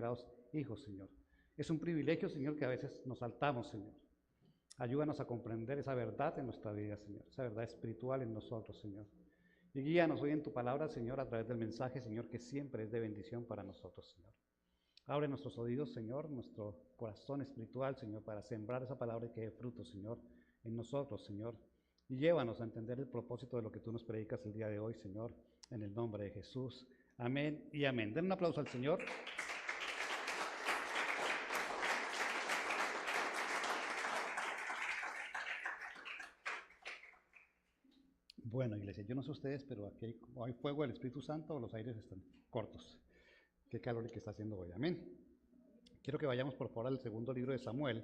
declarados hijos, Señor. Es un privilegio, Señor, que a veces nos saltamos, Señor. Ayúdanos a comprender esa verdad en nuestra vida, Señor, esa verdad espiritual en nosotros, Señor. Y guíanos hoy en tu palabra, Señor, a través del mensaje, Señor, que siempre es de bendición para nosotros, Señor. Abre nuestros oídos, Señor, nuestro corazón espiritual, Señor, para sembrar esa palabra y que dé fruto, Señor, en nosotros, Señor. Y llévanos a entender el propósito de lo que tú nos predicas el día de hoy, Señor, en el nombre de Jesús. Amén y amén. Den un aplauso al Señor. Bueno, iglesia, yo no sé ustedes, pero aquí hay fuego del Espíritu Santo o los aires están cortos. Qué calor que está haciendo hoy. Amén. Quiero que vayamos por favor al segundo libro de Samuel,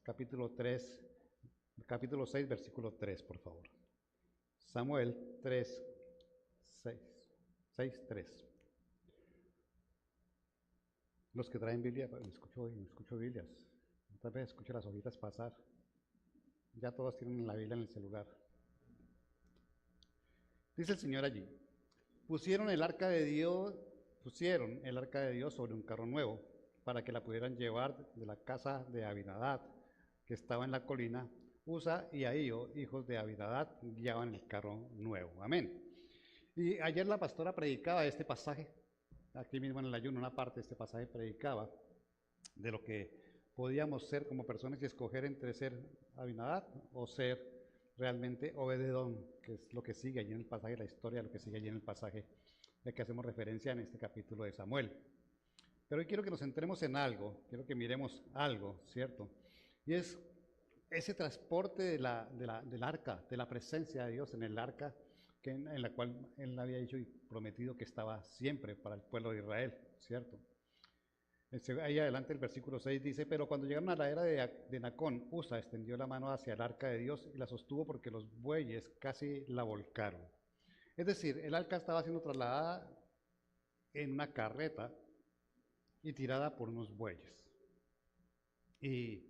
capítulo 6, versículo 3, por favor. Samuel 3, 6, 3. Los que traen Biblia, me escucho Biblias. Otra vez escucho las hojitas pasar. Ya todos tienen la Biblia en el celular. Dice el Señor allí, pusieron el arca de Dios sobre un carro nuevo, para que la pudieran llevar de la casa de Abinadab, que estaba en la colina. Usa y Ahío, hijos de Abinadab, guiaban el carro nuevo. Amén. Y ayer la pastora predicaba este pasaje, aquí mismo en el ayuno, una parte de este pasaje predicaba de lo que podíamos ser como personas y escoger entre ser Abinadab o ser realmente Obededón, que es lo que sigue allí en el pasaje, la historia, lo que sigue allí en el pasaje de que hacemos referencia en este capítulo de Samuel. Pero hoy quiero que nos centremos en algo, quiero que miremos algo, ¿cierto? Y es ese transporte del arca, de la presencia de Dios en el arca, en la cual Él había dicho y prometido que estaba siempre para el pueblo de Israel, ¿cierto? Ahí adelante el versículo 6 dice, pero cuando llegaron a la era de Nacón, Usa extendió la mano hacia el arca de Dios y la sostuvo porque los bueyes casi la volcaron. Es decir, el arca estaba siendo trasladada en una carreta y tirada por unos bueyes. Y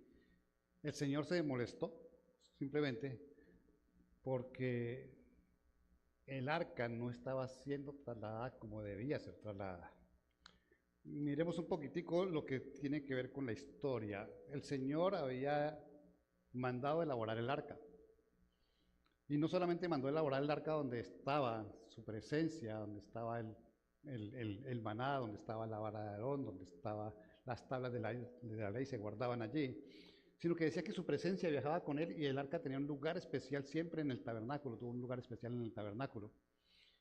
el Señor se molestó simplemente porque el arca no estaba siendo trasladada como debía ser trasladada. Miremos un poquitico lo que tiene que ver con la historia. El Señor había mandado elaborar el arca. Y no solamente mandó elaborar el arca donde estaba su presencia, donde estaba el maná, donde estaba la vara de Aarón, donde estaban las tablas de la ley se guardaban allí, sino que decía que su presencia viajaba con él y el arca tenía un lugar especial siempre en el tabernáculo, tuvo un lugar especial en el tabernáculo.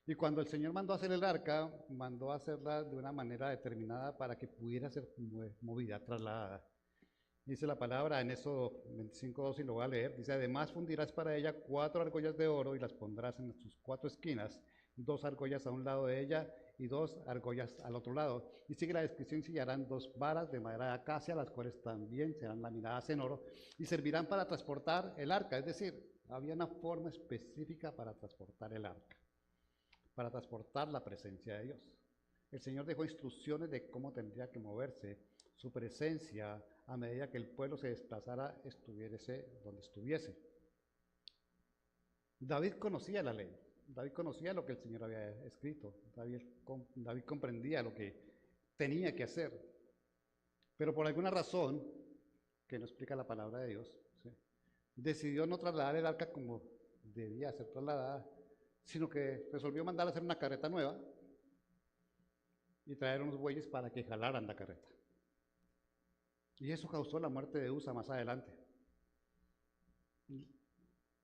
Y cuando el Señor mandó a hacer el arca, mandó a hacerla de una manera determinada para que pudiera ser movida, trasladada. Dice la palabra en Éxodo 25:2 y lo voy a leer. Dice, además fundirás para ella 4 argollas de oro y las pondrás en sus 4 esquinas, 2 argollas a un lado de ella y 2 argollas al otro lado. Y sigue la descripción, y harán 2 varas de madera de acacia, las cuales también serán laminadas en oro y servirán para transportar el arca. Es decir, había una forma específica para transportar el arca, para transportar la presencia de Dios. El Señor dejó instrucciones de cómo tendría que moverse su presencia a medida que el pueblo se desplazara, estuviese donde estuviese. David conocía la ley, David conocía lo que el Señor había escrito, David comprendía lo que tenía que hacer, pero por alguna razón, que no explica la palabra de Dios, ¿sí?, decidió no trasladar el arca como debía ser trasladada, sino que resolvió mandar a hacer una carreta nueva y traer unos bueyes para que jalaran la carreta. Y eso causó la muerte de Usa más adelante.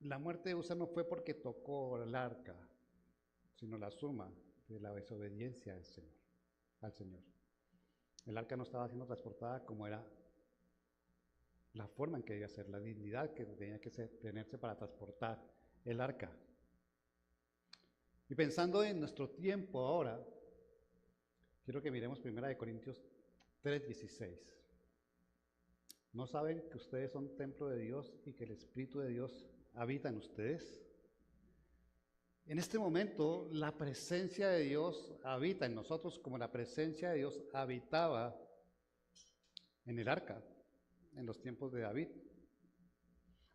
La muerte de Usa no fue porque tocó el arca, sino la suma de la desobediencia al Señor. El arca no estaba siendo transportada como era la forma en que debía ser, la dignidad que tenía que tenerse para transportar el arca. Y pensando en nuestro tiempo ahora, quiero que miremos 1 Corintios 3:16. ¿No saben que ustedes son templo de Dios y que el Espíritu de Dios habita en ustedes? En este momento, la presencia de Dios habita en nosotros como la presencia de Dios habitaba en el arca, en los tiempos de David.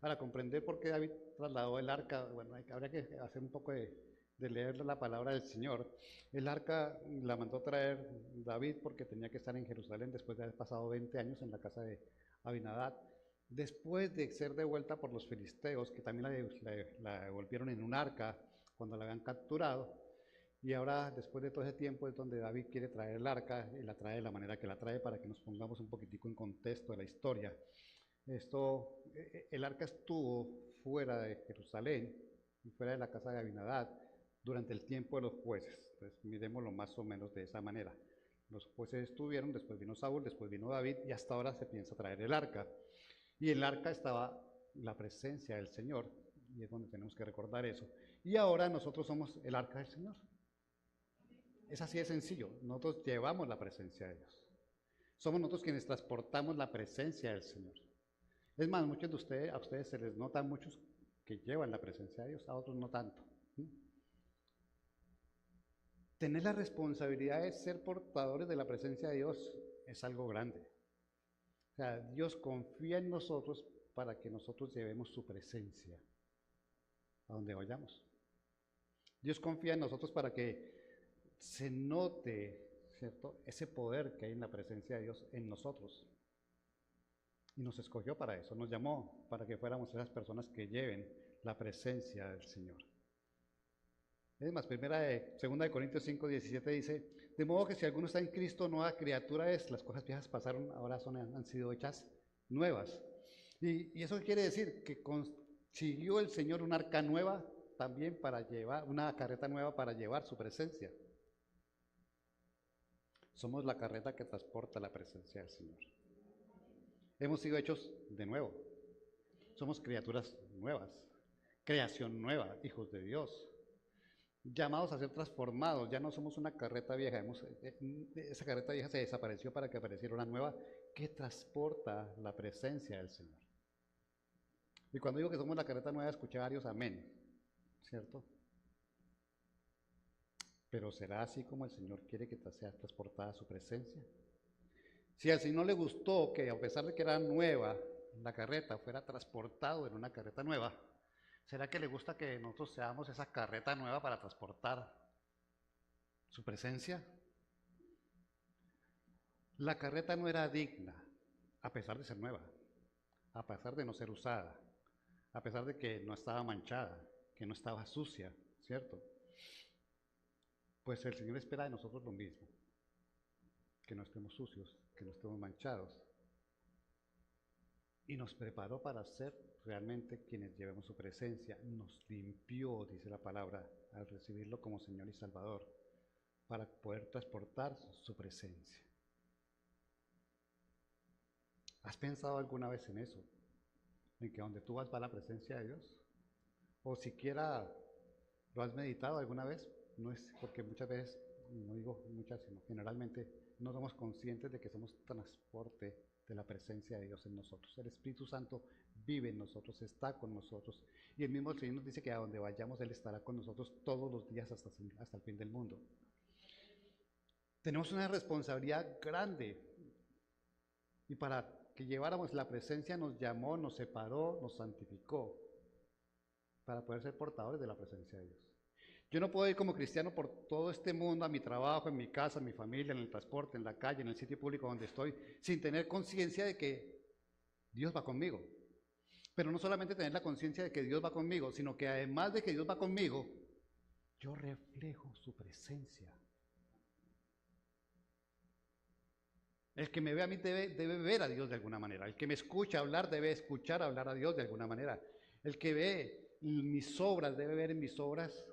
Para comprender por qué David trasladó el arca, bueno, habría que hacer un poco de de leer la palabra del Señor. El arca la mandó traer David porque tenía que estar en Jerusalén después de haber pasado 20 años en la casa de Abinadab. Después de ser devuelta por los filisteos, que también la devolvieron en un arca cuando la habían capturado, y ahora, después de todo ese tiempo, es donde David quiere traer el arca y la trae de la manera que la trae para que nos pongamos un poquitico en contexto de la historia. El arca estuvo fuera de Jerusalén y fuera de la casa de Abinadab durante el tiempo de los jueces. Entonces, miremoslo más o menos de esa manera. Los jueces estuvieron, después vino Saúl, después vino David y hasta ahora se piensa traer el arca. Y en el arca estaba la presencia del Señor y es donde tenemos que recordar eso. Y ahora nosotros somos el arca del Señor. Es así de sencillo. Nosotros llevamos la presencia de Dios. Somos nosotros quienes transportamos la presencia del Señor. Es más, muchos de ustedes, a ustedes se les nota muchos que llevan la presencia de Dios, a otros no tanto. Tener la responsabilidad de ser portadores de la presencia de Dios es algo grande. O sea, Dios confía en nosotros para que nosotros llevemos su presencia a donde vayamos. Dios confía en nosotros para que se note, ¿cierto?, ese poder que hay en la presencia de Dios en nosotros. Y nos escogió para eso, nos llamó para que fuéramos esas personas que lleven la presencia del Señor. Es más, segunda de Corintios 5, 17 dice, de modo que si alguno está en Cristo, nueva criatura es, las cosas viejas pasaron, ahora han sido hechas nuevas. Y eso quiere decir que consiguió el Señor una arca nueva también para llevar, una carreta nueva para llevar su presencia. Somos la carreta que transporta la presencia del Señor. Hemos sido hechos de nuevo. Somos criaturas nuevas, creación nueva, hijos de Dios. Llamados a ser transformados, ya no somos una carreta vieja, esa carreta vieja se desapareció para que apareciera una nueva que transporta la presencia del Señor. Y cuando digo que somos la carreta nueva, escuché varios amén, ¿cierto? Pero ¿será así como el Señor quiere que sea transportada su presencia? Si al Señor le gustó que a pesar de que era nueva, la carreta fuera transportado en una carreta nueva, ¿será que le gusta que nosotros seamos esa carreta nueva para transportar su presencia? La carreta no era digna, a pesar de ser nueva, a pesar de no ser usada, a pesar de que no estaba manchada, que no estaba sucia, ¿cierto? Pues el Señor espera de nosotros lo mismo, que no estemos sucios, que no estemos manchados. Y nos preparó para ser realmente quienes llevemos su presencia. Nos limpió, dice la palabra, al recibirlo como Señor y Salvador, para poder transportar su presencia. ¿Has pensado alguna vez en eso? ¿En que donde tú vas va la presencia de Dios? ¿O siquiera lo has meditado alguna vez? No es porque muchas veces, no digo muchas, sino generalmente no somos conscientes de que somos transporte de la presencia de Dios en nosotros. El Espíritu Santo vive en nosotros, está con nosotros. Y el mismo Señor nos dice que a donde vayamos Él estará con nosotros todos los días hasta el fin del mundo. Tenemos una responsabilidad grande. Y para que lleváramos la presencia nos llamó, nos separó, nos santificó, para poder ser portadores de la presencia de Dios. Yo no puedo ir como cristiano por todo este mundo, a mi trabajo, en mi casa, en mi familia, en el transporte, en la calle, en el sitio público donde estoy, sin tener conciencia de que Dios va conmigo. Pero no solamente tener la conciencia de que Dios va conmigo, sino que además de que Dios va conmigo, yo reflejo su presencia. El que me ve a mí debe ver a Dios de alguna manera. El que me escucha hablar debe escuchar hablar a Dios de alguna manera. El que ve mis obras debe ver en mis obras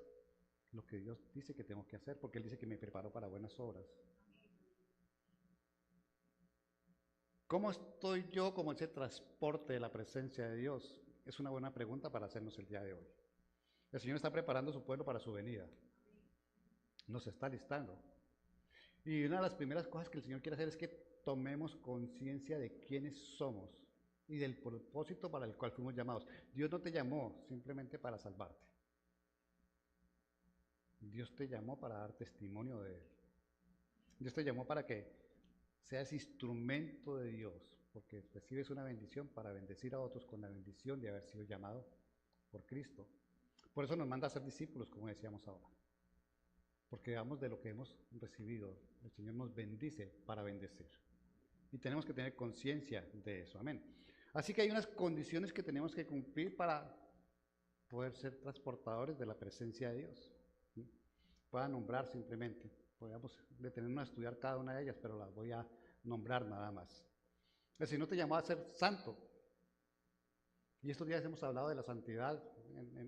lo que Dios dice que tengo que hacer, porque Él dice que me preparó para buenas obras. ¿Cómo estoy yo como ese transporte de la presencia de Dios? Es una buena pregunta para hacernos el día de hoy. El Señor está preparando a su pueblo para su venida. Nos está listando. Y una de las primeras cosas que el Señor quiere hacer es que tomemos conciencia de quiénes somos y del propósito para el cual fuimos llamados. Dios no te llamó simplemente para salvarte. Dios te llamó para dar testimonio de Él. Dios te llamó para que seas instrumento de Dios, porque recibes una bendición para bendecir a otros con la bendición de haber sido llamado por Cristo. Por eso nos manda a ser discípulos, como decíamos ahora. Porque damos de lo que hemos recibido. El Señor nos bendice para bendecir. Y tenemos que tener conciencia de eso. Amén. Así que hay unas condiciones que tenemos que cumplir para poder ser transportadores de la presencia de Dios. ¿Sí? Voy a nombrar simplemente. Podríamos detenernos a estudiar cada una de ellas, pero las voy a nombrar nada más. El Señor te llamó a ser santo. Y estos días hemos hablado de la santidad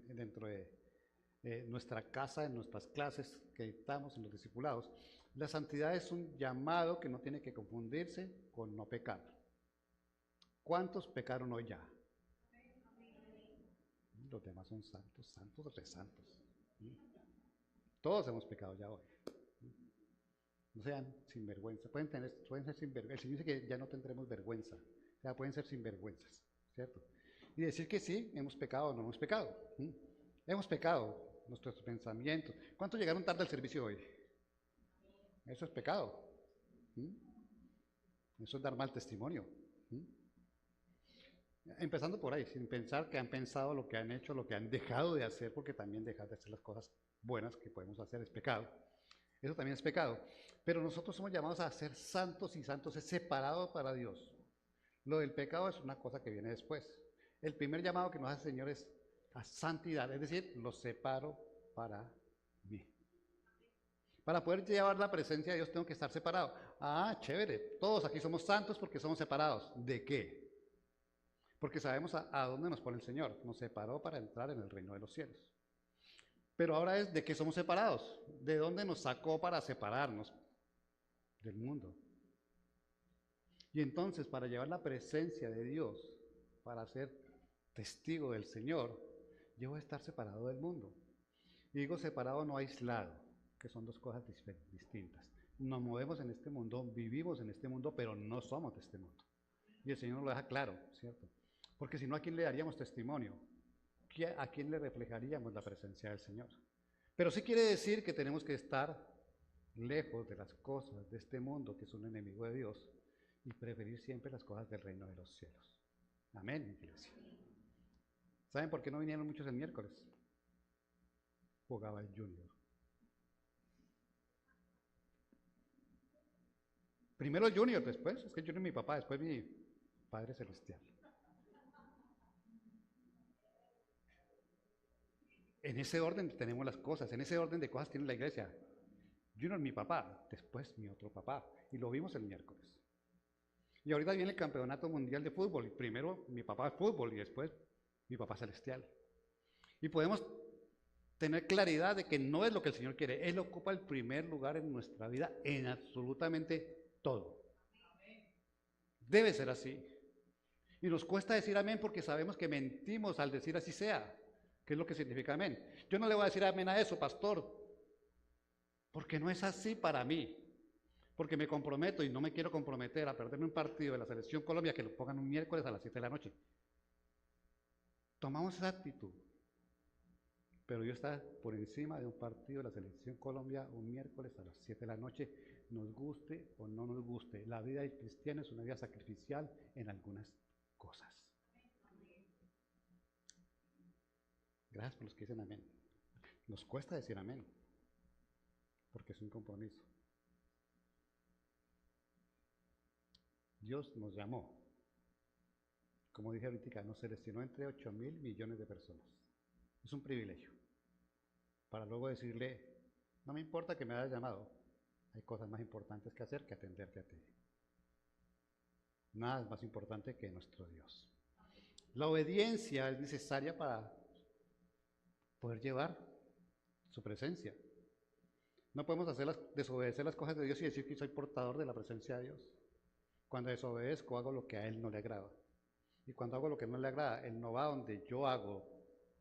dentro de nuestra casa, en nuestras clases que dictamos, en los discipulados. La santidad es un llamado que no tiene que confundirse con no pecar. ¿Cuántos pecaron hoy ya? Los demás son santos, santos, resantos. Todos hemos pecado ya hoy. No sean sinvergüenza. Pueden ser sinvergüenza. El Señor dice que ya no tendremos vergüenza. O sea, pueden ser sinvergüenzas, ¿cierto? Y decir que sí, hemos pecado o no hemos pecado. Hemos pecado, nuestros pensamientos. ¿Cuántos llegaron tarde al servicio hoy? Eso es pecado. Eso es dar mal testimonio. Empezando por ahí, sin pensar que han pensado lo que han hecho, lo que han dejado de hacer, porque también dejar de hacer las cosas buenas que podemos hacer es pecado. Eso también es pecado. Pero nosotros somos llamados a ser santos, y santos es separado para Dios. Lo del pecado es una cosa que viene después. El primer llamado que nos hace el Señor es a santidad, es decir, lo separo para mí. Para poder llevar la presencia de Dios tengo que estar separado. Ah, chévere, todos aquí somos santos porque somos separados. ¿De qué? Porque sabemos a dónde nos pone el Señor. Nos separó para entrar en el reino de los cielos. Pero ahora es de qué somos separados. ¿De dónde nos sacó para separarnos? Del mundo. Y entonces, para llevar la presencia de Dios, para ser testigo del Señor, yo voy a estar separado del mundo. Y digo separado, no aislado, que son dos cosas distintas. Nos movemos en este mundo, vivimos en este mundo, pero no somos de este mundo. Y el Señor nos lo deja claro, ¿cierto? Porque si no, ¿a quién le daríamos testimonio? ¿A quién le reflejaríamos la presencia del Señor? Pero sí quiere decir que tenemos que estar lejos de las cosas de este mundo, que es un enemigo de Dios, y preferir siempre las cosas del reino de los cielos. Amén, iglesia. ¿Saben por qué no vinieron muchos el miércoles? Jugaba el Junior. Primero el Junior, después, es que el Junior es mi papá, después mi Padre Celestial. En ese orden tenemos las cosas, en ese orden de cosas tiene la iglesia. Junior mi papá, después mi otro papá, y lo vimos el miércoles. Y ahorita viene el campeonato mundial de fútbol, y primero mi papá es fútbol y después mi papá celestial. Y podemos tener claridad de que no es lo que el Señor quiere, Él ocupa el primer lugar en nuestra vida en absolutamente todo. Debe ser así. Y nos cuesta decir amén porque sabemos que mentimos al decir así sea. ¿Qué es lo que significa amén? Yo no le voy a decir amén a eso, pastor, porque no es así para mí. Porque me comprometo y no me quiero comprometer a perderme un partido de la Selección Colombia que lo pongan un miércoles a las 7 de la noche. Tomamos esa actitud. Pero yo estar por encima de un partido de la Selección Colombia un miércoles a las 7 de la noche, nos guste o no nos guste. La vida del cristiano es una vida sacrificial en algunas cosas. Gracias por los que dicen amén. Nos cuesta decir amén, porque es un compromiso. Dios nos llamó. Como dije ahorita, nos seleccionó entre 8.000 millones de personas. Es un privilegio. Para luego decirle, no me importa que me hayas llamado, hay cosas más importantes que hacer que atenderte a ti. Nada es más importante que nuestro Dios. La obediencia es necesaria para poder llevar su presencia. No podemos desobedecer las cosas de Dios y decir que soy portador de la presencia de Dios. Cuando desobedezco, hago lo que a Él no le agrada. Y cuando hago lo que no le agrada, Él no va donde yo hago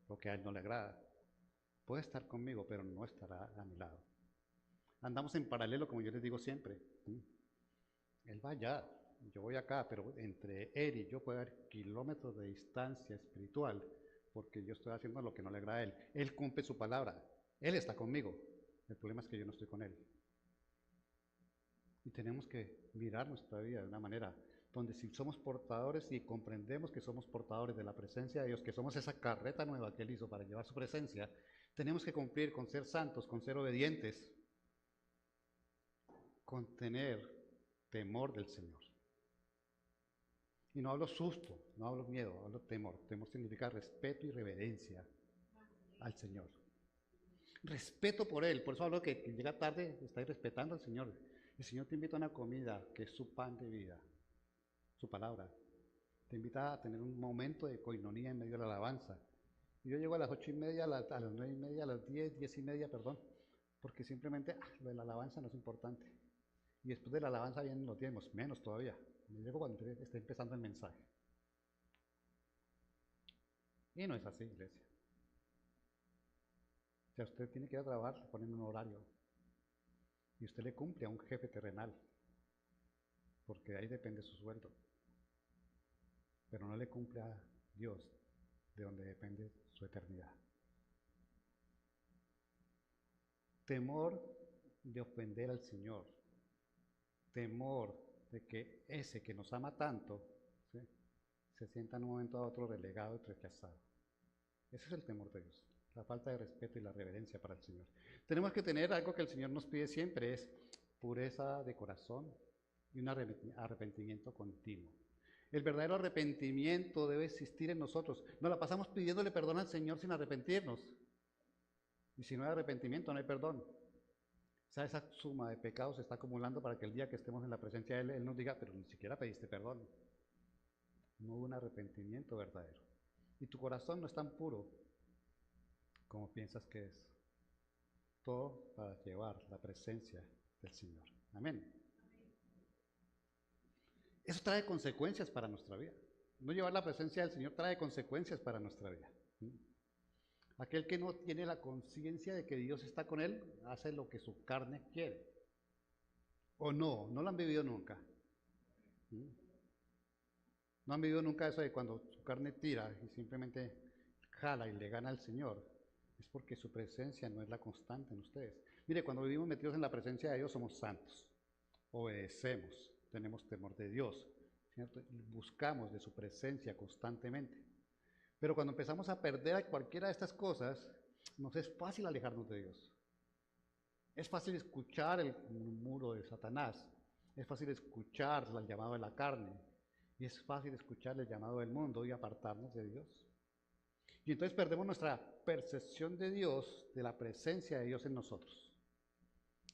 lo que a Él no le agrada. Puede estar conmigo, pero no estará a mi lado. Andamos en paralelo, como yo les digo siempre. Él va allá, yo voy acá, pero entre Él y yo puede haber kilómetros de distancia espiritual, porque yo estoy haciendo lo que no le agrada a Él. Él cumple su palabra, Él está conmigo. El problema es que yo no estoy con Él. Y tenemos que mirar nuestra vida de una manera, donde si somos portadores y comprendemos que somos portadores de la presencia de Dios, que somos esa carreta nueva que Él hizo para llevar su presencia, tenemos que cumplir con ser santos, con ser obedientes, con tener temor del Señor. Y no hablo susto, no hablo miedo, hablo temor. Temor significa respeto y reverencia al Señor. Respeto por Él, por eso hablo que quien llega tarde está respetando al Señor. El Señor te invita a una comida que es su pan de vida, su palabra. Te invita a tener un momento de coinonía en medio de la alabanza. Y yo llego a las 8:30, a las 9:30, a las 10:30, perdón, porque simplemente lo de la alabanza no es importante. Y después de la alabanza vienen los diezmos, menos todavía. Me llego cuando esté empezando el mensaje. Y no es así, iglesia. O sea, usted tiene que ir a trabajar, le ponen un horario. Y usted le cumple a un jefe terrenal, porque de ahí depende su sueldo. Pero no le cumple a Dios, de donde depende su eternidad. Temor de ofender al Señor. Temor de que ese que nos ama tanto, ¿sí?, se sienta en un momento a otro relegado y rechazado. Ese es el temor de Dios, la falta de respeto y la reverencia para el Señor. Tenemos que tener algo que el Señor nos pide siempre, es pureza de corazón y un arrepentimiento continuo. El verdadero arrepentimiento debe existir en nosotros. Nos la pasamos pidiéndole perdón al Señor sin arrepentirnos. Y si no hay arrepentimiento, no hay perdón. O sea, esa suma de pecados se está acumulando para que el día que estemos en la presencia de Él, Él nos diga, pero ni siquiera pediste perdón. No hubo un arrepentimiento verdadero. Y tu corazón no es tan puro como piensas que es. Todo para llevar la presencia del Señor. Amén. Eso trae consecuencias para nuestra vida. No llevar la presencia del Señor trae consecuencias para nuestra vida. Aquel que no tiene la conciencia de que Dios está con él, hace lo que su carne quiere. ¿O no? ¿No lo han vivido nunca? ¿No han vivido nunca eso de cuando su carne tira y simplemente jala y le gana al Señor? Es porque su presencia no es la constante en ustedes. Mire, cuando vivimos metidos en la presencia de Dios somos santos, obedecemos, tenemos temor de Dios, ¿cierto? Y buscamos de su presencia constantemente. Pero cuando empezamos a perder cualquiera de estas cosas, nos es fácil alejarnos de Dios. Es fácil escuchar el murmuro de Satanás, es fácil escuchar el llamado de la carne, y es fácil escuchar el llamado del mundo y apartarnos de Dios. Y entonces perdemos nuestra percepción de Dios, de la presencia de Dios en nosotros.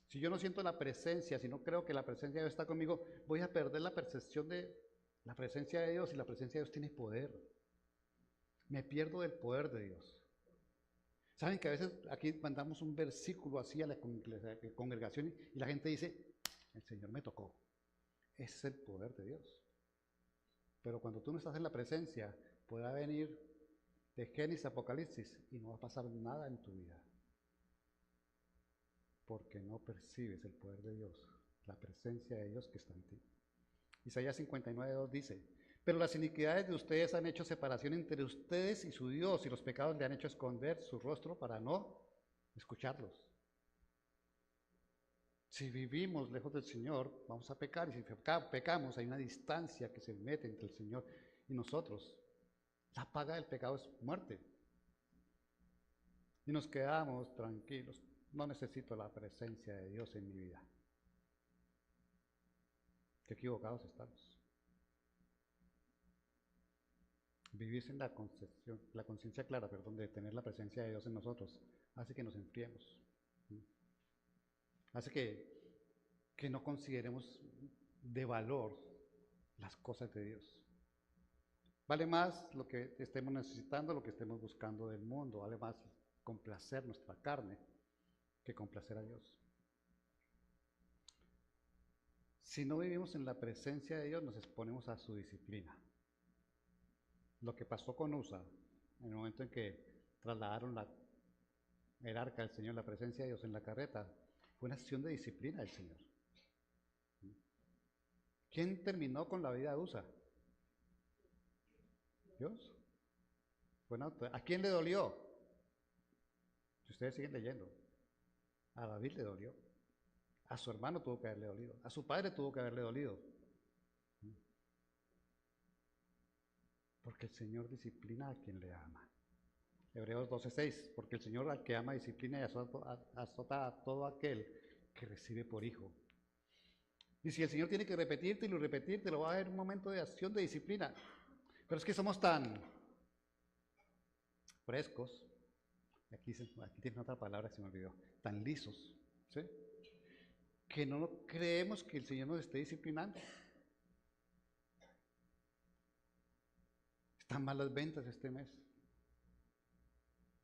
Si yo no siento la presencia, si no creo que la presencia de Dios está conmigo, voy a perder la percepción de la presencia de Dios, y la presencia de Dios tiene poder. Me pierdo del poder de Dios. Saben que a veces aquí mandamos un versículo así a la congregación y la gente dice, el Señor me tocó. Ese es el poder de Dios. Pero cuando tú no estás en la presencia, podrá venir de Génesis a Apocalipsis y no va a pasar nada en tu vida. Porque no percibes el poder de Dios, la presencia de Dios que está en ti. Isaías 59:2 dice, pero las iniquidades de ustedes han hecho separación entre ustedes y su Dios, y los pecados le han hecho esconder su rostro para no escucharlos. Si vivimos lejos del Señor, vamos a pecar, y si pecamos, hay una distancia que se mete entre el Señor y nosotros. La paga del pecado es muerte. Y nos quedamos tranquilos. No necesito la presencia de Dios en mi vida. Qué equivocados estamos. Vivir sin la conciencia clara, de tener la presencia de Dios en nosotros, hace que nos enfriemos. Hace que no consideremos de valor las cosas de Dios. Vale más lo que estemos necesitando, lo que estemos buscando del mundo. Vale más complacer nuestra carne que complacer a Dios. Si no vivimos en la presencia de Dios, nos exponemos a su disciplina. Lo que pasó con Usa, en el momento en que trasladaron el arca del Señor, la presencia de Dios en la carreta, fue una acción de disciplina del Señor. ¿Quién terminó con la vida de Usa? Dios. Bueno, ¿a quién le dolió? Si ustedes siguen leyendo, a David le dolió, a su hermano tuvo que haberle dolido, a su padre tuvo que haberle dolido. Porque el Señor disciplina a quien le ama. Hebreos 12:6, porque el Señor al que ama disciplina y azota a todo aquel que recibe por hijo. Y si el Señor tiene que repetirte, lo va a haber un momento de acción de disciplina. Pero es que somos tan frescos, aquí tiene otra palabra que se me olvidó, tan lisos, ¿sí? Que no creemos que el Señor nos esté disciplinando. Están malas ventas este mes.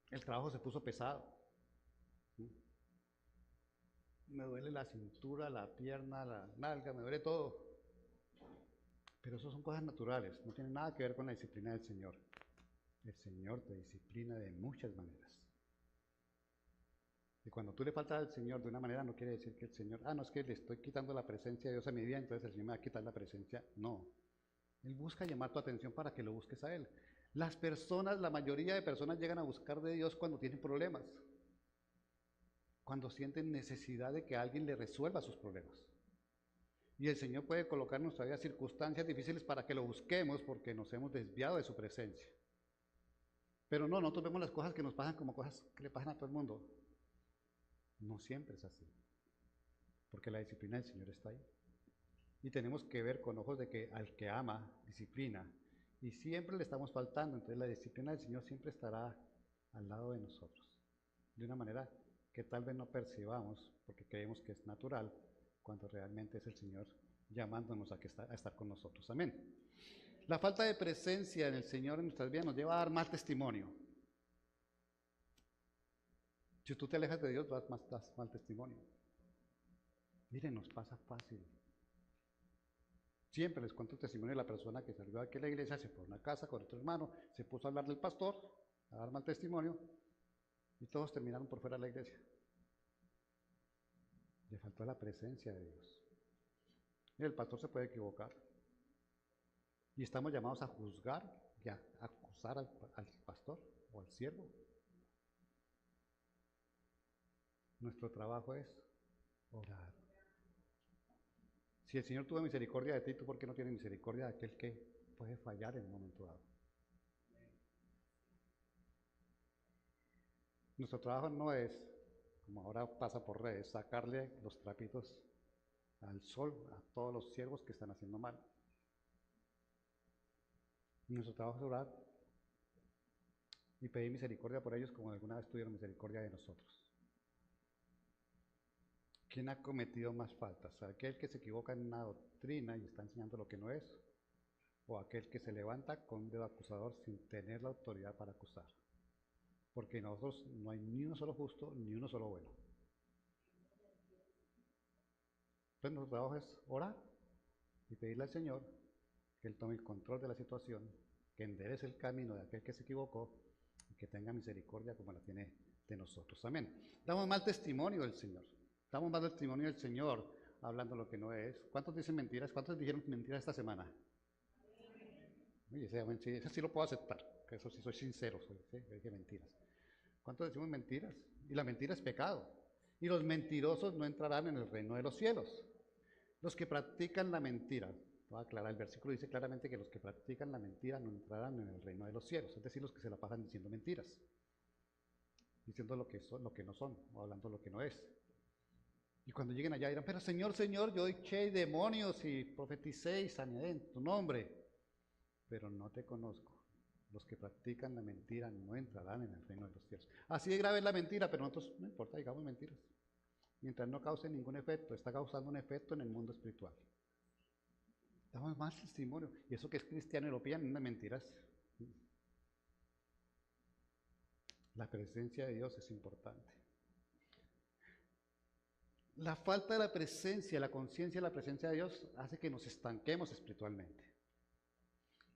El trabajo se puso pesado. Me duele la cintura, la pierna, la nalga, me duele todo. Pero eso son cosas naturales, no tienen nada que ver con la disciplina del Señor. El Señor te disciplina de muchas maneras. Y cuando tú le faltas al Señor de una manera, no quiere decir que el Señor, no es que le estoy quitando la presencia de Dios a mi vida, entonces el Señor me va a quitar la presencia. No. Él busca llamar tu atención para que lo busques a Él. Las personas, la mayoría de personas llegan a buscar de Dios cuando tienen problemas, cuando sienten necesidad de que alguien le resuelva sus problemas. Y el Señor puede colocar en nuestra vida circunstancias difíciles para que lo busquemos porque nos hemos desviado de su presencia. Pero no, nosotros vemos las cosas que nos pasan como cosas que le pasan a todo el mundo. No siempre es así, porque la disciplina del Señor está ahí. Y tenemos que ver con ojos de que al que ama, disciplina, y siempre le estamos faltando, entonces la disciplina del Señor siempre estará al lado de nosotros, de una manera que tal vez no percibamos, porque creemos que es natural, cuando realmente es el Señor llamándonos a estar con nosotros. Amén. La falta de presencia en el Señor en nuestras vidas nos lleva a dar mal testimonio. Si tú te alejas de Dios, das mal testimonio. Miren, nos pasa fácil. Siempre les cuento el testimonio de la persona que salió de aquí a la iglesia, se fue a una casa con otro hermano, se puso a hablar del pastor, a dar mal testimonio, y todos terminaron por fuera de la iglesia. Le faltó la presencia de Dios. Y el pastor se puede equivocar. Y estamos llamados a juzgar y a acusar al pastor o al siervo. Nuestro trabajo es orar. Si el Señor tuvo misericordia de ti, ¿tú por qué no tienes misericordia de aquel que puede fallar en un momento dado? Nuestro trabajo no es, como ahora pasa por redes, sacarle los trapitos al sol a todos los siervos que están haciendo mal. Nuestro trabajo es orar y pedir misericordia por ellos como alguna vez tuvieron misericordia de nosotros. ¿Quién ha cometido más faltas? ¿Aquel que se equivoca en una doctrina y está enseñando lo que no es? ¿O aquel que se levanta con un dedo acusador sin tener la autoridad para acusar? Porque en nosotros no hay ni uno solo justo ni uno solo bueno. Entonces nuestro trabajo es orar y pedirle al Señor que Él tome el control de la situación, que enderece el camino de aquel que se equivocó y que tenga misericordia como la tiene de nosotros. Amén. Damos mal testimonio del Señor. Damos mal testimonio del Señor hablando lo que no es. ¿Cuántos dicen mentiras? ¿Cuántos dijeron mentiras esta semana? Oye, eso sí lo puedo aceptar, que eso sí soy sincero, dije mentiras. ¿Cuántos decimos mentiras? Y la mentira es pecado. Y los mentirosos no entrarán en el reino de los cielos. Los que practican la mentira, voy a aclarar, el versículo dice claramente que los que practican la mentira no entrarán en el reino de los cielos, es decir, los que se la pasan diciendo mentiras, diciendo lo que no son, o hablando lo que no es. Y cuando lleguen allá dirán, pero Señor, Señor, yo eché demonios y profeticé y sané en tu nombre, pero no te conozco. Los que practican la mentira no entrarán en el reino de los cielos. Así de grave es la mentira, pero nosotros no importa, digamos mentiras. Mientras no cause ningún efecto, está causando un efecto en el mundo espiritual. Damos más testimonio. Y eso que es cristiano y lo pillan en mentiras. La presencia de Dios es importante. La falta de la presencia, la conciencia de la presencia de Dios hace que nos estanquemos espiritualmente.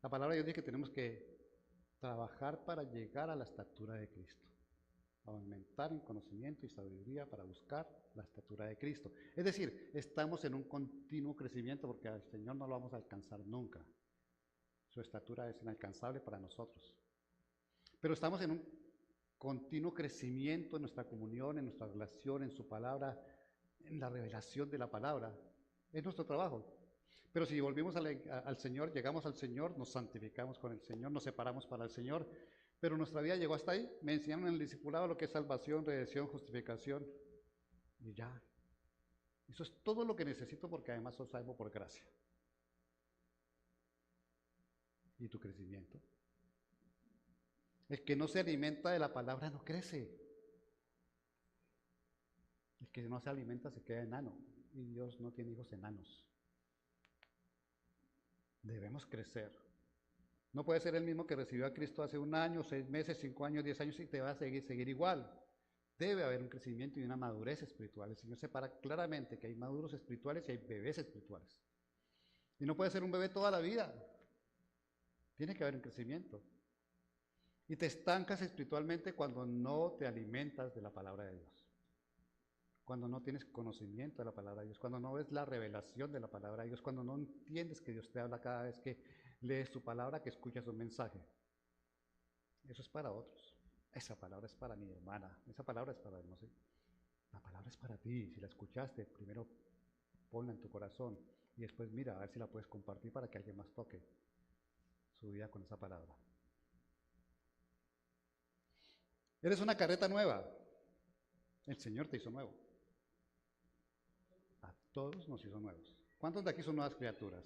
La palabra de Dios dice que tenemos que trabajar para llegar a la estatura de Cristo, aumentar en conocimiento y sabiduría para buscar la estatura de Cristo. Es decir, estamos en un continuo crecimiento porque al Señor no lo vamos a alcanzar nunca. Su estatura es inalcanzable para nosotros. Pero estamos en un continuo crecimiento en nuestra comunión, en nuestra relación, en su palabra, en la revelación de la palabra. Es nuestro trabajo. Pero si volvimos al Señor, llegamos al Señor, nos santificamos con el Señor, nos separamos para el Señor, pero nuestra vida llegó hasta ahí. Me enseñaron en el discipulado lo que es salvación, redención, justificación, y ya. Eso es todo lo que necesito porque además soy salvo por gracia. ¿Y tu crecimiento? El que no se alimenta de la palabra no crece. El que no se alimenta se queda enano, y Dios no tiene hijos enanos. Debemos crecer. No puede ser el mismo que recibió a Cristo hace 1 año, 6 meses, 5 años, 10 años y te va a seguir igual. Debe haber un crecimiento y una madurez espiritual. El Señor separa claramente que hay maduros espirituales y hay bebés espirituales. Y no puede ser un bebé toda la vida. Tiene que haber un crecimiento. Y te estancas espiritualmente cuando no te alimentas de la palabra de Dios. Cuando no tienes conocimiento de la palabra de Dios, cuando no ves la revelación de la palabra de Dios, cuando no entiendes que Dios te habla cada vez que lees su palabra, que escuchas un mensaje. Eso es para otros. Esa palabra es para mi hermana, esa palabra es para, no sé, la palabra es para ti. Si la escuchaste, primero ponla en tu corazón y después mira a ver si la puedes compartir para que alguien más toque su vida con esa palabra. Eres una carreta nueva. El Señor te hizo nuevo. A todos nos hizo nuevos. ¿Cuántos de aquí son nuevas criaturas?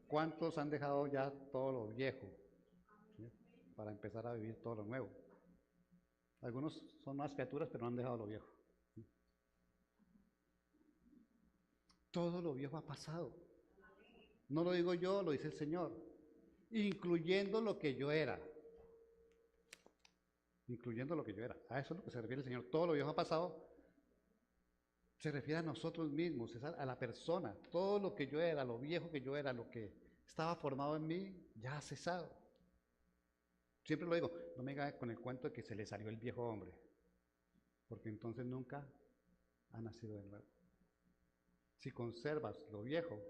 ¿Cuántos han dejado ya todo lo viejo, ¿sí?, para empezar a vivir todo lo nuevo? Algunos son nuevas criaturas, pero no han dejado lo viejo. Todo lo viejo ha pasado. No lo digo yo, lo dice el Señor. Incluyendo lo que yo era. Incluyendo lo que yo era. A eso es lo que se refiere el Señor. Todo lo viejo ha pasado. Se refiere a nosotros mismos, es a la persona. Todo lo que yo era, lo viejo que yo era, lo que estaba formado en mí, ya ha cesado. Siempre lo digo, no me haga con el cuento de que se le salió el viejo hombre, porque entonces nunca ha nacido de nuevo. Si conservas lo viejo,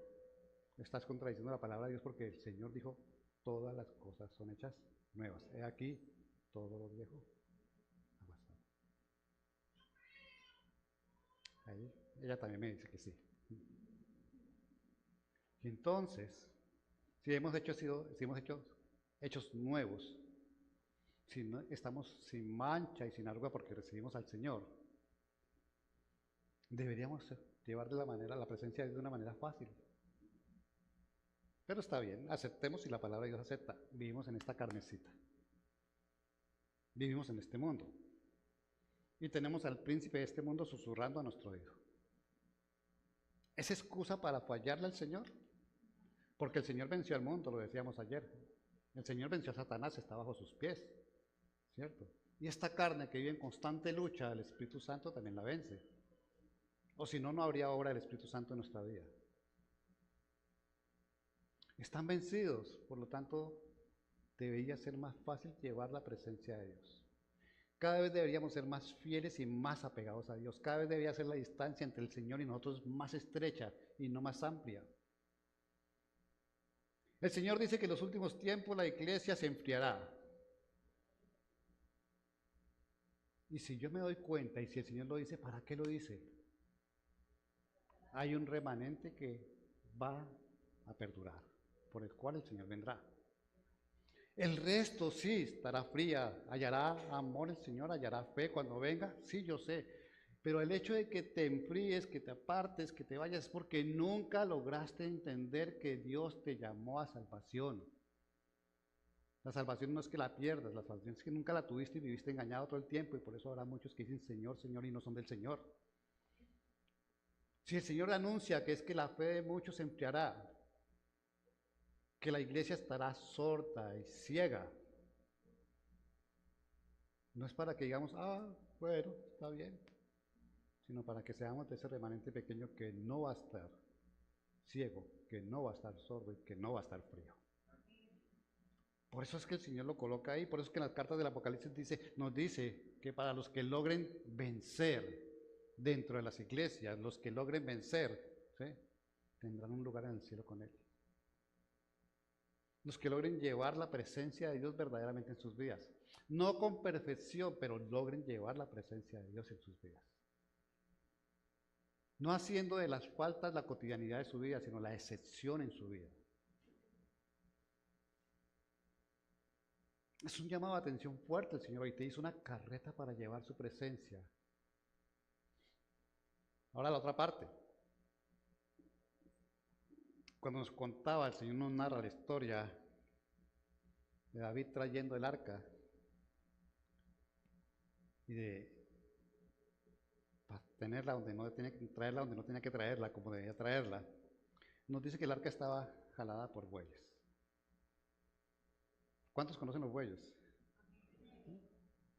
estás contradiciendo la palabra de Dios, porque el Señor dijo, todas las cosas son hechas nuevas. He aquí, todo lo viejo ha pasado. Ahí, ella también me dice que sí. Y entonces, si hemos hecho hechos nuevos, si no, estamos sin mancha y sin arruga porque recibimos al Señor, deberíamos llevar la presencia de Dios de una manera fácil. Pero está bien, aceptemos si la palabra de Dios acepta. Vivimos en esta carnecita. Vivimos en este mundo. Y tenemos al príncipe de este mundo susurrando a nuestro oído. ¿Es excusa para fallarle al Señor? Porque el Señor venció al mundo, lo decíamos ayer. El Señor venció a Satanás, está bajo sus pies, ¿cierto? Y esta carne que vive en constante lucha, el Espíritu Santo también la vence. O si no, no habría obra del Espíritu Santo en nuestra vida. Están vencidos, por lo tanto, debería ser más fácil llevar la presencia de Dios. Cada vez deberíamos ser más fieles y más apegados a Dios. Cada vez debería ser la distancia entre el Señor y nosotros más estrecha y no más amplia. El Señor dice que en los últimos tiempos la iglesia se enfriará. Y si yo me doy cuenta, y si el Señor lo dice, ¿para qué lo dice? Hay un remanente que va a perdurar, por el cual el Señor vendrá. El resto sí estará fría, hallará amor el Señor, hallará fe cuando venga, sí, yo sé. Pero el hecho de que te enfríes, que te apartes, que te vayas, es porque nunca lograste entender que Dios te llamó a salvación. La salvación no es que la pierdas, la salvación es que nunca la tuviste y viviste engañado todo el tiempo, y por eso habrá muchos que dicen Señor, Señor, y no son del Señor. Si el Señor anuncia que es que la fe de muchos se enfriará, que la iglesia estará sorda y ciega, no es para que digamos, bueno, está bien, sino para que seamos de ese remanente pequeño que no va a estar ciego, que no va a estar sordo y que no va a estar frío. Por eso es que el Señor lo coloca ahí, por eso es que en las cartas del Apocalipsis nos dice que para los que logren vencer dentro de las iglesias, los que logren vencer, ¿sí?, tendrán un lugar en el cielo con Él. Los que logren llevar la presencia de Dios verdaderamente en sus vidas. No con perfección, pero logren llevar la presencia de Dios en sus vidas. No haciendo de las faltas la cotidianidad de su vida, sino la excepción en su vida. Es un llamado de atención fuerte el Señor y te hizo una carreta para llevar su presencia. Ahora la otra parte. Cuando nos contaba, el Señor nos narra la historia de David trayendo el arca y de para tenerla donde no tenía que traerla, donde no tenía que traerla, como debía traerla. Nos dice que el arca estaba jalada por bueyes. ¿Cuántos conocen los bueyes?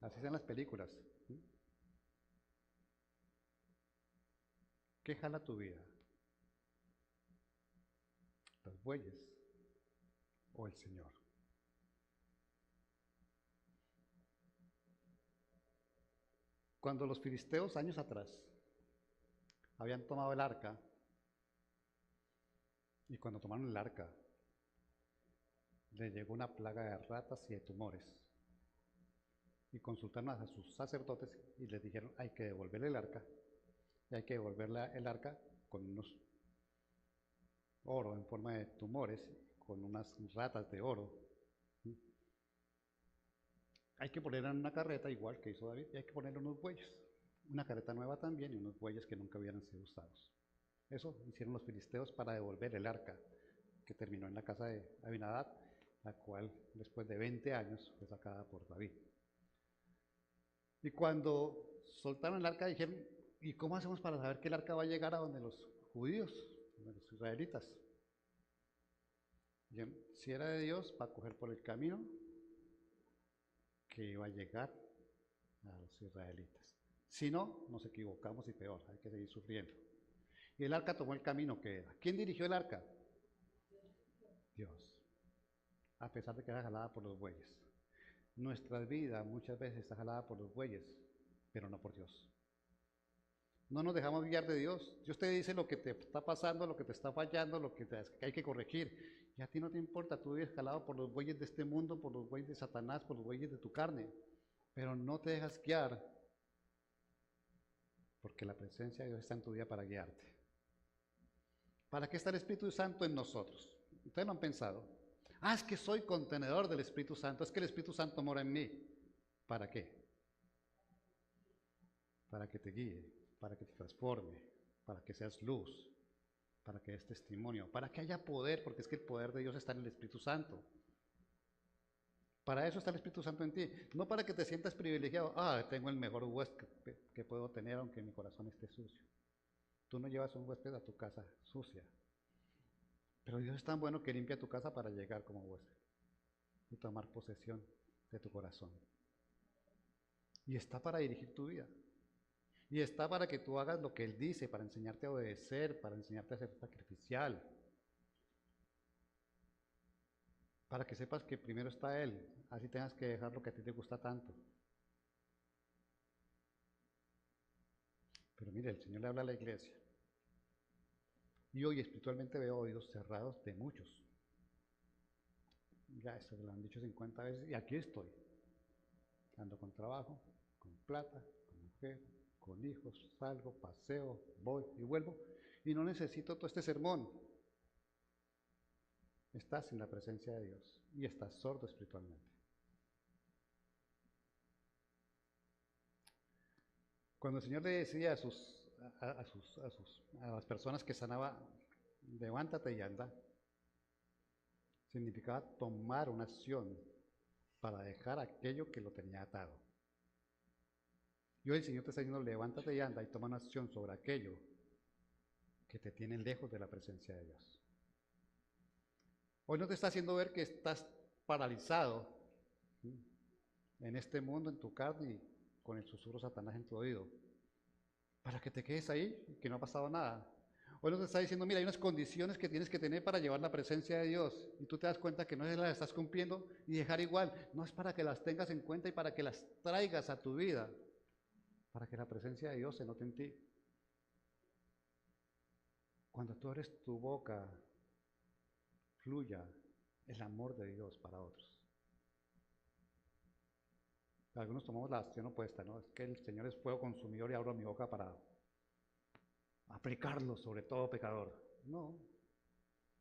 Así son las películas. ¿Qué jala tu vida? ¿Los bueyes o el Señor? Cuando los filisteos años atrás habían tomado el arca, y cuando tomaron el arca, les llegó una plaga de ratas y de tumores. Y consultaron a sus sacerdotes y les dijeron, hay que devolverle el arca, y hay que devolverle el arca con unos oro en forma de tumores, con unas ratas de oro. Hay que ponerla en una carreta, igual que hizo David, y hay que ponerle unos bueyes. Una carreta nueva también y unos bueyes que nunca hubieran sido usados. Eso hicieron los filisteos para devolver el arca, que terminó en la casa de Abinadab, la cual después de 20 años fue sacada por David. Y cuando soltaron el arca dijeron, ¿y cómo hacemos para saber que el arca va a llegar a donde los judíos, donde los israelitas? Dijeron, si era de Dios, va a coger por el camino que iba a llegar a los israelitas. Si no, nos equivocamos y peor, hay que seguir sufriendo. Y el arca tomó el camino que era. ¿Quién dirigió el arca? Dios, a pesar de que era jalada por los bueyes. Nuestra vida muchas veces está jalada por los bueyes, pero no por Dios. No nos dejamos guiar de Dios. Dios te dice lo que te está pasando, lo que te está fallando, lo que hay que corregir. Y a ti no te importa, tú vives jalado por los bueyes de este mundo, por los bueyes de Satanás, por los bueyes de tu carne. Pero no te dejas guiar, porque la presencia de Dios está en tu vida para guiarte. ¿Para qué está el Espíritu Santo en nosotros? ¿Ustedes lo han pensado? Ah, es que soy contenedor del Espíritu Santo, es que el Espíritu Santo mora en mí. ¿Para qué? Para que te guíe, para que te transforme, para que seas luz, para que des testimonio, para que haya poder, porque es que el poder de Dios está en el Espíritu Santo. Para eso está el Espíritu Santo en ti, no para que te sientas privilegiado. Ah, tengo el mejor huésped que puedo tener aunque mi corazón esté sucio. Tú no llevas un huésped a tu casa sucia, pero Dios es tan bueno que limpia tu casa para llegar como huésped y tomar posesión de tu corazón. Y está para dirigir tu vida. Y está para que tú hagas lo que Él dice, para enseñarte a obedecer, para enseñarte a ser sacrificial. Para que sepas que primero está Él, así tengas que dejar lo que a ti te gusta tanto. Pero mire, el Señor le habla a la iglesia. Y hoy espiritualmente veo oídos cerrados de muchos. Ya eso lo han dicho 50 veces y aquí estoy. Ando con trabajo, con plata, con mujer, con hijos, salgo, paseo, voy y vuelvo. Y no necesito todo este sermón. Estás en la presencia de Dios y estás sordo espiritualmente. Cuando el Señor le decía a las personas que sanaba, levántate y anda, significaba tomar una acción para dejar aquello que lo tenía atado. Y hoy el Señor te está diciendo, levántate y anda y toma una acción sobre aquello que te tiene lejos de la presencia de Dios. Hoy no te está haciendo ver que estás paralizado en este mundo, en tu carne y con el susurro Satanás en tu oído, para que te quedes ahí y que no ha pasado nada. Hoy no te está diciendo, mira, hay unas condiciones que tienes que tener para llevar la presencia de Dios y tú te das cuenta que no las estás cumpliendo y dejar igual. No es para que las tengas en cuenta y para que las traigas a tu vida, para que la presencia de Dios se note en ti. Cuando tú abres tu boca, fluya el amor de Dios para otros. Algunos tomamos la acción opuesta, ¿no? Es que el Señor es fuego consumidor y abro mi boca para aplicarlo sobre todo pecador. No,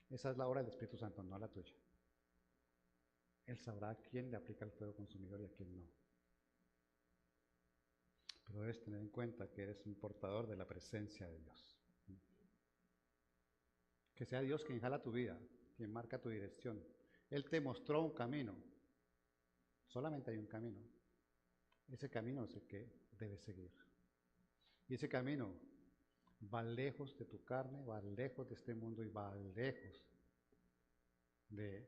esa es la obra del Espíritu Santo, no la tuya. Él sabrá a quién le aplica el fuego consumidor y a quién no. Pero debes tener en cuenta que eres un portador de la presencia de Dios. Que sea Dios quien jala tu vida, quien marca tu dirección. Él te mostró un camino. Solamente hay un camino. Ese camino es el que debes seguir. Y ese camino va lejos de tu carne, va lejos de este mundo y va lejos de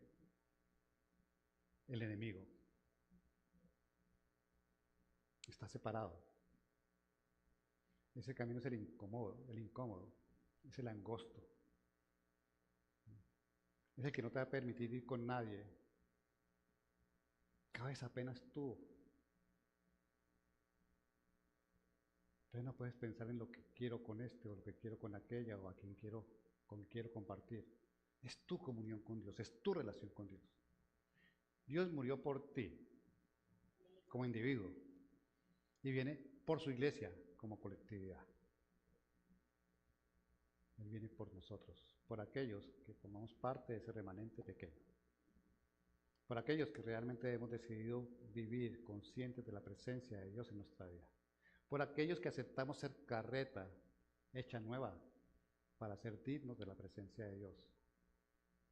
el enemigo. Está separado. Ese camino es el incómodo, es el angosto. Es el que no te va a permitir ir con nadie. Cabes apenas tú. Entonces no puedes pensar en lo que quiero con este o lo que quiero con aquella o a quien con quiero compartir. Es tu comunión con Dios, es tu relación con Dios. Dios murió por ti como individuo y viene por su iglesia como colectividad. Él viene por nosotros, por aquellos que formamos parte de ese remanente pequeño, por aquellos que realmente hemos decidido vivir conscientes de la presencia de Dios en nuestra vida, por aquellos que aceptamos ser carreta hecha nueva para ser dignos de la presencia de Dios,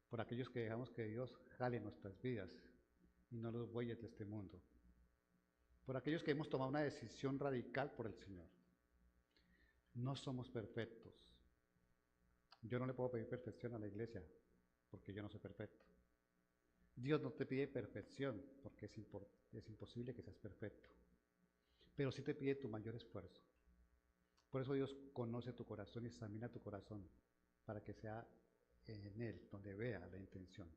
por aquellos que dejamos que Dios jale nuestras vidas y no los bueyes de este mundo, por aquellos que hemos tomado una decisión radical por el Señor. No somos perfectos. Yo no le puedo pedir perfección a la iglesia porque yo no soy perfecto. Dios no te pide perfección porque es imposible que seas perfecto, pero sí te pide tu mayor esfuerzo. Por eso Dios conoce tu corazón y examina tu corazón para que sea en Él donde vea la intención.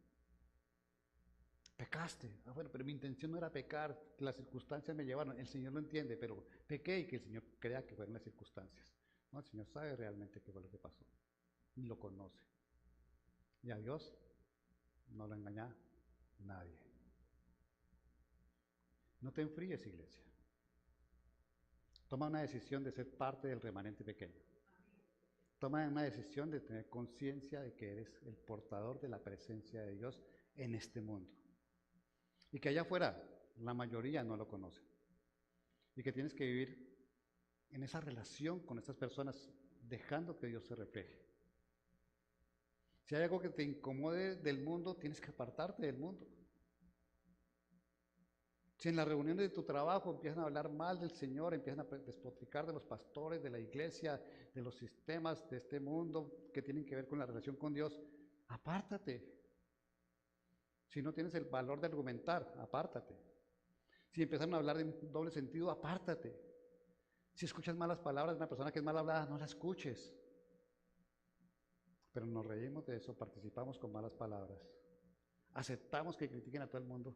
Pecaste. Bueno, pero mi intención no era pecar, las circunstancias me llevaron. El Señor lo entiende, pero pequé y que el Señor crea que fueron las circunstancias. No, el Señor sabe realmente qué fue lo que pasó y lo conoce. Y a Dios no lo engaña nadie. No te enfríes, iglesia. Toma una decisión de ser parte del remanente pequeño. Toma una decisión de tener conciencia de que eres el portador de la presencia de Dios en este mundo. Y que allá afuera la mayoría no lo conoce. Y que tienes que vivir en esa relación con estas personas dejando que Dios se refleje. Si hay algo que te incomode del mundo, tienes que apartarte del mundo. Si en las reuniones de tu trabajo empiezan a hablar mal del Señor, empiezan a despotricar de los pastores, de la iglesia, de los sistemas de este mundo que tienen que ver con la relación con Dios, apártate. Si no tienes el valor de argumentar, apártate. Si empiezan a hablar de un doble sentido, apártate. Si escuchas malas palabras de una persona que es mal hablada, no la escuches. Pero nos reímos de eso, participamos con malas palabras. Aceptamos que critiquen a todo el mundo.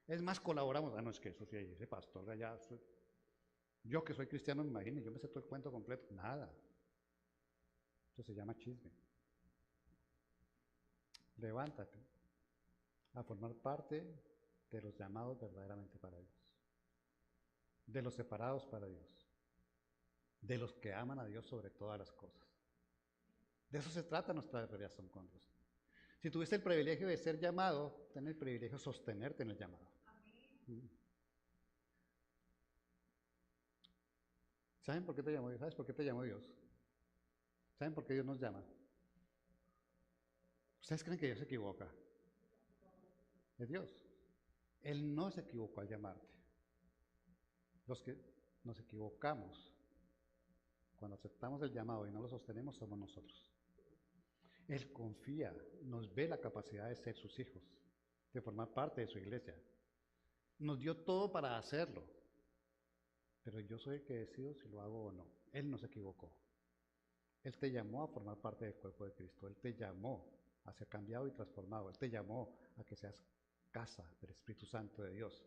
Es más, colaboramos. No, es que eso sí, ese pastor de allá. Yo que soy cristiano, me imagino, yo me sé todo el cuento completo. Nada. Eso se llama chisme. Levántate a formar parte de los llamados verdaderamente para Dios, de los separados para Dios, de los que aman a Dios sobre todas las cosas. De eso se trata nuestra relación con Dios. Si tuviste el privilegio de ser llamado, ten el privilegio de sostenerte en el llamado. ¿Saben por qué te llamó Dios? ¿Sabes por qué te llamó Dios? ¿Saben por qué Dios nos llama? ¿Ustedes creen que Dios se equivoca? Es Dios. Él no se equivocó al llamarte. Los que nos equivocamos cuando aceptamos el llamado y no lo sostenemos somos nosotros. Él confía, nos ve la capacidad de ser sus hijos, de formar parte de su iglesia. Nos dio todo para hacerlo, pero yo soy el que decido si lo hago o no. Él no se equivocó. Él te llamó a formar parte del cuerpo de Cristo. Él te llamó a ser cambiado y transformado. Él te llamó a que seas casa del Espíritu Santo de Dios.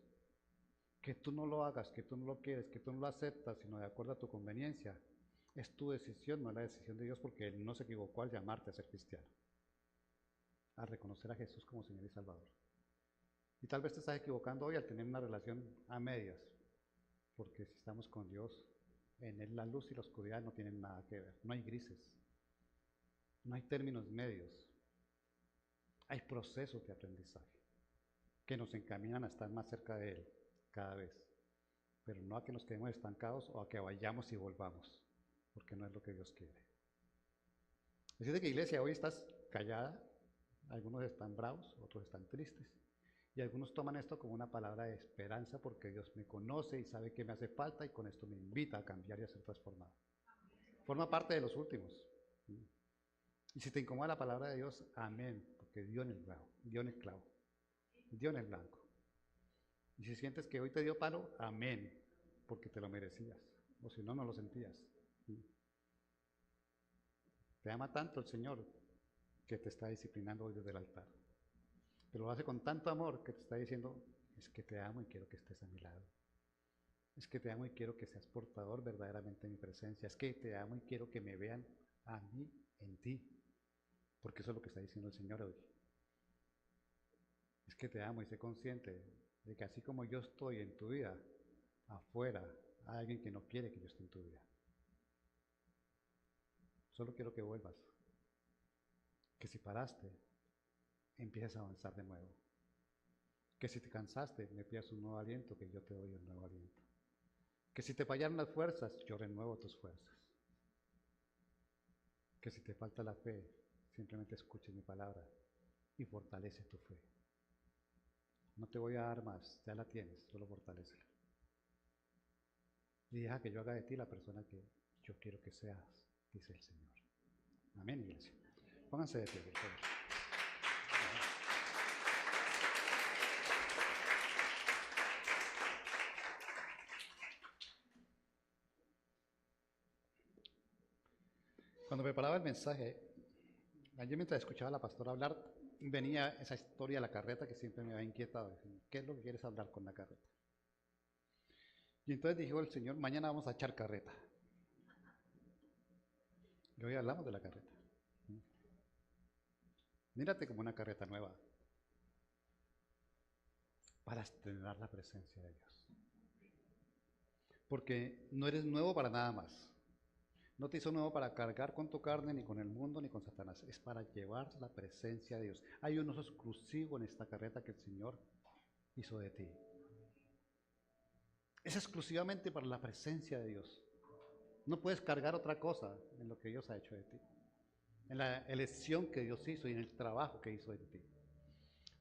Que tú no lo hagas, que tú no lo quieres, que tú no lo aceptas, sino de acuerdo a tu conveniencia, es tu decisión, no es la decisión de Dios, porque Él no se equivocó al llamarte a ser cristiano, a reconocer a Jesús como Señor y Salvador. Y tal vez te estás equivocando hoy al tener una relación a medias, porque si estamos con Dios, En él la luz y la oscuridad no tienen nada que ver. No hay grises. No hay términos medios. Hay procesos de aprendizaje que nos encaminan a estar más cerca de él cada vez. Pero no a que nos quedemos estancados o a que vayamos y volvamos, porque no es lo que Dios quiere. Decide que, iglesia, hoy estás callada, algunos están bravos, otros están tristes, y algunos toman esto como una palabra de esperanza porque Dios me conoce y sabe que me hace falta y con esto me invita a cambiar y a ser transformado. Forma parte de los últimos. Y si te incomoda la palabra de Dios, amén, porque dio en el clavo, dio en el clavo, dio en el blanco. Y si sientes que hoy te dio palo, amén, porque te lo merecías, o si no, no lo sentías. Te ama tanto el Señor que te está disciplinando hoy desde el altar. Pero lo hace con tanto amor que te está diciendo, es que te amo y quiero que estés a mi lado. Es que te amo y quiero que seas portador verdaderamente de mi presencia. Es que te amo y quiero que me vean a mí en ti. Porque eso es lo que está diciendo el Señor hoy. Es que te amo y sé consciente de que así como yo estoy en tu vida, afuera hay alguien que no quiere que yo esté en tu vida. Solo quiero que vuelvas. Que si paraste, empieces a avanzar de nuevo. Que si te cansaste, me pidas un nuevo aliento, que yo te doy un nuevo aliento. Que si te fallaron las fuerzas, yo renuevo tus fuerzas. Que si te falta la fe, simplemente escuche mi palabra y fortalece tu fe. No te voy a dar más, ya la tienes, solo fortalécela. Y deja que yo haga de ti la persona que yo quiero que seas, dice el Señor. Amén, iglesia. Pónganse de pie, por favor. Cuando preparaba el mensaje, ayer mientras escuchaba a la pastora hablar, venía esa historia de la carreta que siempre me había inquietado. ¿Qué es lo que quieres hablar con la carreta? Y entonces dijo el Señor, mañana vamos a echar carreta. Y hoy hablamos de la carreta. Mírate como una carreta nueva para estrenar la presencia de Dios. Porque no eres nuevo para nada más. No te hizo nuevo para cargar con tu carne, ni con el mundo, ni con Satanás. Es para llevar la presencia de Dios. Hay un uso exclusivo en esta carreta que el Señor hizo de ti. Es exclusivamente para la presencia de Dios. No puedes cargar otra cosa en lo que Dios ha hecho de ti. En la elección que Dios hizo y en el trabajo que hizo en ti.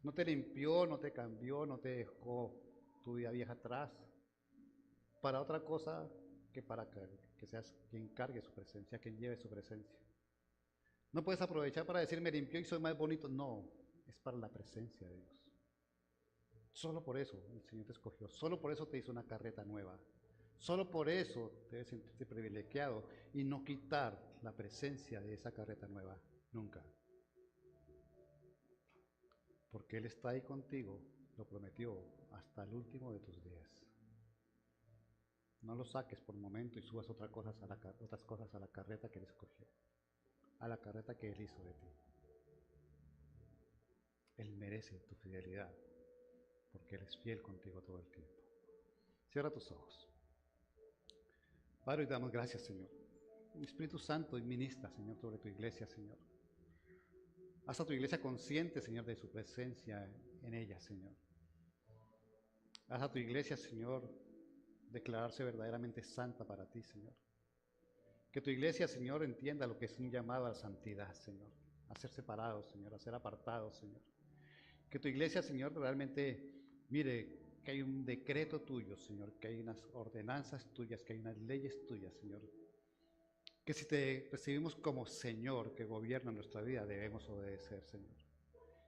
No te limpió, no te cambió, no te dejó tu vida vieja atrás para otra cosa que para que seas quien cargue su presencia, quien lleve su presencia. No puedes aprovechar para decir me limpió y soy más bonito. No, es para la presencia de Dios. Solo por eso el Señor te escogió. Solo por eso te hizo una carreta nueva. Solo por eso debes sentirte privilegiado y no quitar la presencia de esa carreta nueva. Nunca. Porque Él está ahí contigo, lo prometió, hasta el último de tus días. No lo saques por momento y subas otras cosas a la carreta que Él escogió, a la carreta que Él hizo de ti. Él merece tu fidelidad, porque Él es fiel contigo todo el tiempo. Cierra tus ojos. Padre, y damos gracias, Señor. Espíritu Santo, y ministra, Señor, sobre tu iglesia, Señor. Haz a tu iglesia consciente, Señor, de su presencia en ella, Señor. Haz a tu iglesia, Señor, declararse verdaderamente santa para ti, Señor. Que tu iglesia, Señor, entienda lo que es un llamado a la santidad, Señor. A ser separados, Señor, a ser apartados, Señor. Que tu iglesia, Señor, realmente mire que hay un decreto tuyo, Señor, que hay unas ordenanzas tuyas, que hay unas leyes tuyas, Señor. Que si te recibimos como Señor que gobierna nuestra vida, debemos obedecer, Señor.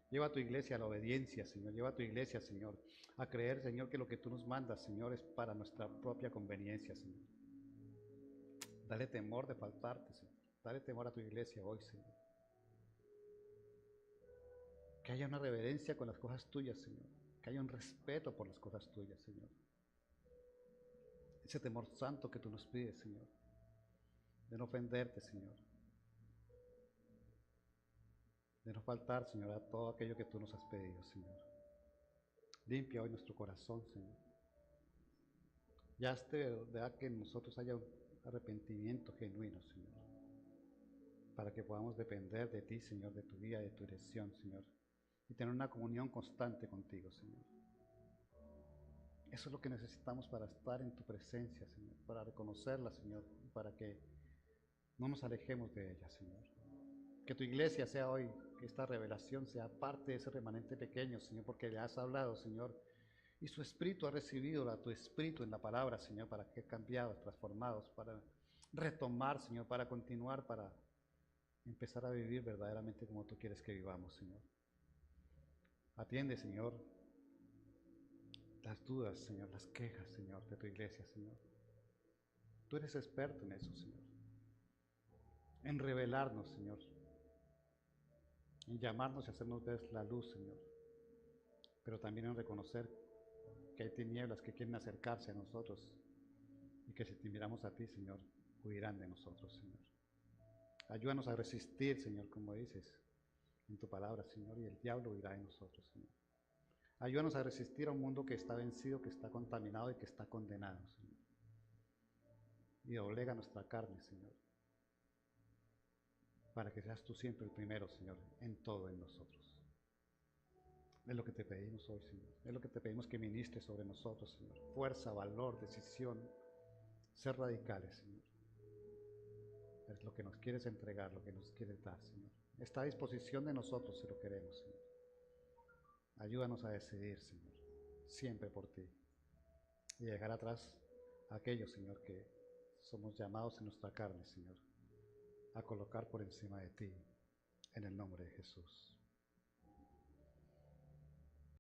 Lleva a tu iglesia a la obediencia, Señor. Lleva a tu iglesia, Señor, a creer, Señor, que lo que tú nos mandas, Señor, es para nuestra propia conveniencia, Señor. Dale temor de faltarte, Señor. Dale temor a tu iglesia hoy, Señor. Que haya una reverencia con las cosas tuyas, Señor. Que haya un respeto por las cosas tuyas, Señor. Ese temor santo que tú nos pides, Señor. De no ofenderte, Señor. De no faltar, Señor, a todo aquello que tú nos has pedido, Señor. Limpia hoy nuestro corazón, Señor. Ya esté verdad que en nosotros haya arrepentimiento genuino, Señor, para que podamos depender de ti, Señor, de tu guía, de tu dirección, Señor, y tener una comunión constante contigo, Señor. Eso es lo que necesitamos para estar en tu presencia, Señor, para reconocerla, Señor, y para que no nos alejemos de ella, Señor. Que tu iglesia sea hoy, que esta revelación sea parte de ese remanente pequeño, Señor, porque le has hablado, Señor, y su espíritu ha recibido tu espíritu en la palabra, Señor, para que cambiados, transformados, para retomar, Señor, para continuar, para empezar a vivir verdaderamente como tú quieres que vivamos, Señor. Atiende, Señor, las dudas, Señor, las quejas, Señor, de tu iglesia, Señor. Tú eres experto en eso, Señor. En revelarnos, Señor. En llamarnos y hacernos ver la luz, Señor. Pero también en reconocer que hay tinieblas que quieren acercarse a nosotros y que si te miramos a ti, Señor, huirán de nosotros, Señor. Ayúdanos a resistir, Señor, como dices en tu palabra, Señor, y el diablo huirá de nosotros, Señor. Ayúdanos a resistir a un mundo que está vencido, que está contaminado y que está condenado, Señor. Y doblega nuestra carne, Señor, para que seas tú siempre el primero, Señor, en todo en nosotros. Es lo que te pedimos hoy, Señor. Es lo que te pedimos que ministres sobre nosotros, Señor. Fuerza, valor, decisión, ser radicales, Señor. Es lo que nos quieres entregar, lo que nos quieres dar, Señor. Está a disposición de nosotros si lo queremos, Señor. Ayúdanos a decidir, Señor, siempre por ti. Y dejar atrás a aquellos, Señor, que somos llamados en nuestra carne, Señor, a colocar por encima de ti, en el nombre de Jesús.